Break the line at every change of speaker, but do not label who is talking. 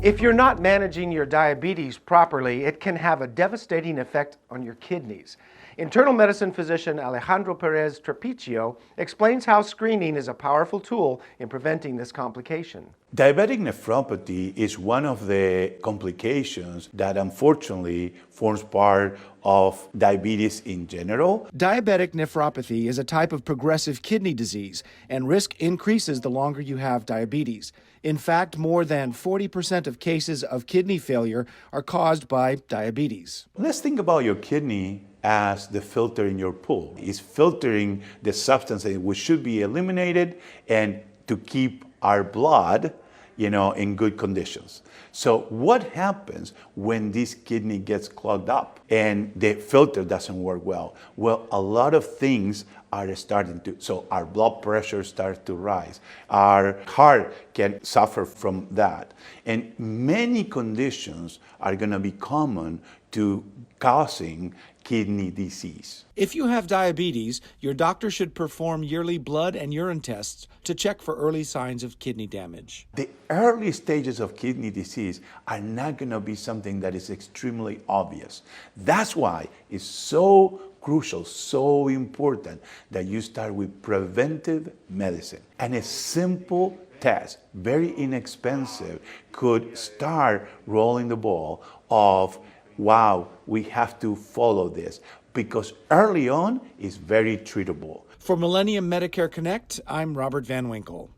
If you're not managing your diabetes properly, it can have a devastating effect on your kidneys. Internal medicine physician Alejandro Perez-Trepichio explains how screening is a powerful tool in preventing this complication.
Diabetic nephropathy is one of the complications that unfortunately forms part of diabetes in general.
Diabetic nephropathy is a type of progressive kidney disease, and risk increases the longer you have diabetes. In fact, more than 40% of cases of kidney failure are caused by diabetes.
Let's think about your kidney as the filter in your pool. It's filtering the substances which should be eliminated and to keep our blood, in good conditions. So what happens when this kidney gets clogged up and the filter doesn't work well? Well, a lot of things are starting to, so our blood pressure starts to rise. Our heart can suffer from that. And many conditions are going to be common to causing kidney disease.
If you have diabetes, your doctor should perform yearly blood and urine tests to check for early signs of kidney damage.
The early stages of kidney disease are not going to be something that is extremely obvious. That's why it's so crucial, so important that you start with preventive medicine. And a simple test, very inexpensive, could start rolling the ball of, wow, we have to follow this, because early on is very treatable.
For Millennium Medicare Connect, I'm Robert Van Winkle.